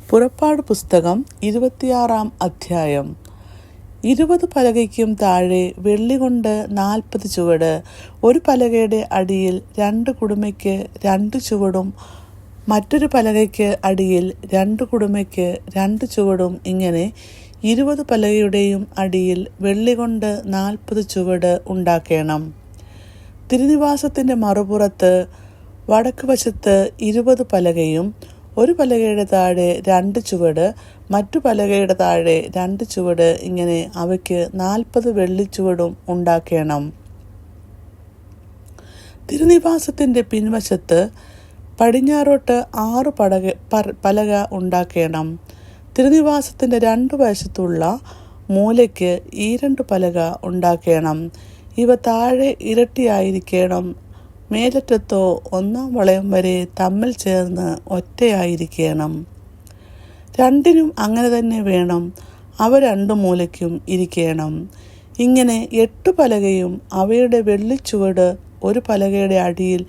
പുറപ്പാട് പുസ്തകം 26 അധ്യായം. 20 പലകയ്ക്കും താഴെ വെള്ളി കൊണ്ട് 40 ചുവട്, ഒരു പലകയുടെ അടിയിൽ 2 കുടുമയ്ക്ക് 2 ചുവടും മറ്റൊരു പലകയ്ക്ക് അടിയിൽ 2 കുടുമയ്ക്ക് 2 ചുവടും, ഇങ്ങനെ 20 പലകയുടെയും അടിയിൽ വെള്ളി കൊണ്ട് 40 ചുവട് ഉണ്ടാക്കണം. തിരുനിവാസത്തിൻ്റെ മറുപുറത്ത് വടക്ക് വശത്ത് 20 പലകയും, ഒരു പലകയുടെ താഴെ 2 ചുവട്, മറ്റു പലകയുടെ താഴെ 2 ചുവട്, ഇങ്ങനെ അവയ്ക്ക് 40 വെള്ളിച്ചുവടും ഉണ്ടാക്കണം. തിരുനിവാസത്തിൻ്റെ പിൻവശത്ത് പടിഞ്ഞാറോട്ട് 6 പലക ഉണ്ടാക്കണം. തിരുനിവാസത്തിൻ്റെ 2 വശത്തുള്ള മൂലയ്ക്ക് ഈ 2 പലക ഉണ്ടാക്കണം. ഇവ താഴെ ഇരട്ടിയായിരിക്കണം. മേലറ്റത്തോ 1-ാം വളയം വരെ തമ്മിൽ ചേർന്ന് ഒറ്റയായിരിക്കണം. രണ്ടിനും അങ്ങനെ തന്നെ വേണം. അവ 2 മൂലയ്ക്കും ഇരിക്കണം. ഇങ്ങനെ 8 പലകയും അവയുടെ വെള്ളിച്ചുവട്, ഒരു പലകയുടെ അടിയിൽ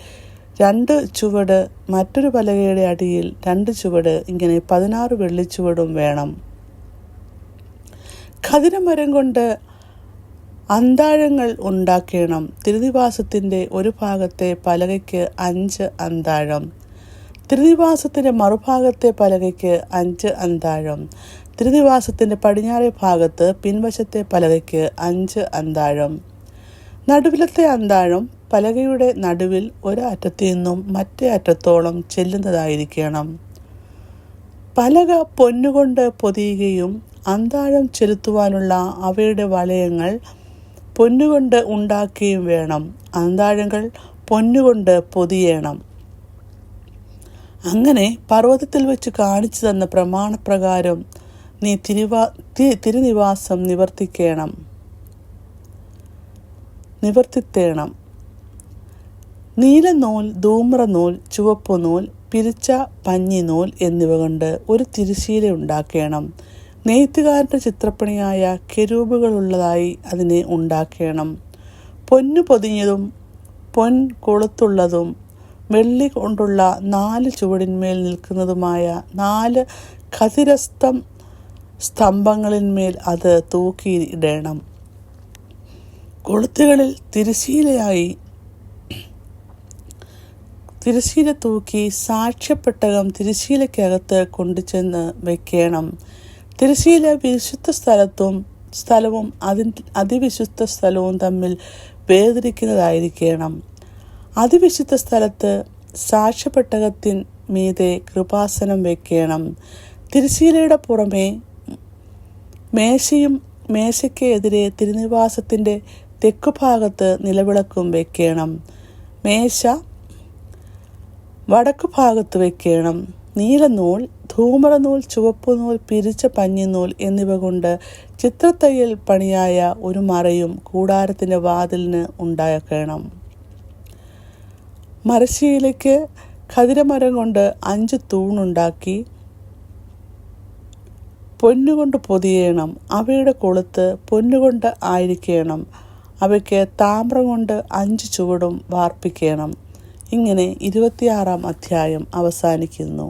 2 ചുവട്, മറ്റൊരു പലകയുടെ അടിയിൽ 2 ചുവട്, ഇങ്ങനെ 16 വെള്ളിച്ചുവടും വേണം. ഖദിരമരം കൊണ്ട് അന്താഴങ്ങൾ ഉണ്ടാക്കണം. തിരുനിവാസത്തിൻ്റെ ഒരു ഭാഗത്തെ പലകയ്ക്ക് 5 അന്താഴം, തിരുനിവാസത്തിൻ്റെ മറുഭാഗത്തെ പലകയ്ക്ക് 5 അന്താഴം, തിരുനിവാസത്തിൻ്റെ പടിഞ്ഞാറേ ഭാഗത്ത് പിൻവശത്തെ പലകയ്ക്ക് 5 അന്താഴം. നടുവിലത്തെ അന്താഴം പലകയുടെ നടുവിൽ ഒരറ്റത്തു നിന്നും മറ്റേ അറ്റത്തോളം ചെല്ലുന്നതായിരിക്കണം. പലക പൊന്നുകൊണ്ട് പൊതിയുകയും അന്താഴം ചെലുത്തുവാനുള്ള അവയുടെ വലയങ്ങൾ പൊന്നുകൊണ്ട് ഉണ്ടാക്കുകയും വേണം. അന്താഴങ്ങൾ പൊന്നുകൊണ്ട് പൊതിയണം. അങ്ങനെ പർവ്വതത്തിൽ വെച്ച് കാണിച്ചു തന്ന പ്രമാണപ്രകാരം നീ തിരുനിവാസം നിവർത്തിത്തേണം. നീലനൂൽ, ധൂമ്രനൂൽ, ചുവപ്പുനൂൽ, പിരിച്ച പഞ്ഞിനൂൽ എന്നിവ കൊണ്ട് ഒരു തിരശ്ശീല ഉണ്ടാക്കണം. നെയ്ത്തുകാരൻ്റെ ചിത്രപ്പണിയായ കെരൂബുകളുള്ളതായി അതിനെ ഉണ്ടാക്കണം. പൊന്നു പൊതിഞ്ഞതും പൊൻകൊളുത്തുള്ളതും വെള്ളി കൊണ്ടുള്ള 4 ചുവടിന്മേൽ നിൽക്കുന്നതുമായ 4 സ്തംഭങ്ങളിന്മേൽ അത് തൂക്കിയിടണം. കൊളുത്തുകളിൽ തിരശ്ശീല തൂക്കി സാക്ഷ്യപ്പെട്ടകം തിരശ്ശീലയ്ക്കകത്ത് കൊണ്ടുചെന്ന് വയ്ക്കണം. തിരശ്ശീല വിശുദ്ധ സ്ഥലവും അതിവിശുദ്ധ സ്ഥലവും തമ്മിൽ വേർതിരിക്കുന്നതായിരിക്കണം. അതിവിശുദ്ധ സ്ഥലത്ത് സാക്ഷ്യപ്പെട്ടകത്തിൻ മീതെ കൃപാസനം വയ്ക്കണം. തിരശ്ശീലയുടെ പുറമെ മേശയ്ക്ക് എതിരെ തിരുനിവാസത്തിൻ്റെ തെക്കുഭാഗത്ത് നിലവിളക്കും വയ്ക്കണം. മേശ വടക്കു ഭാഗത്ത് വയ്ക്കണം. നീലനൂൽ, ധൂമ്രനൂൽ, ചുവപ്പുനൂൽ, പിരിച്ച പഞ്ഞിനൂൽ എന്നിവ കൊണ്ട് ചിത്രത്തയ്യൽ പണിയായ ഒരു മറയും കൂടാരത്തിൻ്റെ വാതിലിന് ഉണ്ടാക്കണം. മരശീലയ്ക്ക് ഖദിരമരം കൊണ്ട് 5 തൂണുണ്ടാക്കി പൊന്നുകൊണ്ട് പൊതിയണം. അവയുടെ കൊളുത്ത് പൊന്നുകൊണ്ട് ആയിരിക്കണം. അവയ്ക്ക് താമ്രം കൊണ്ട് 5 ചുവടും വാർപ്പിക്കണം. ഇങ്ങനെ 26 അധ്യായം അവസാനിക്കുന്നു.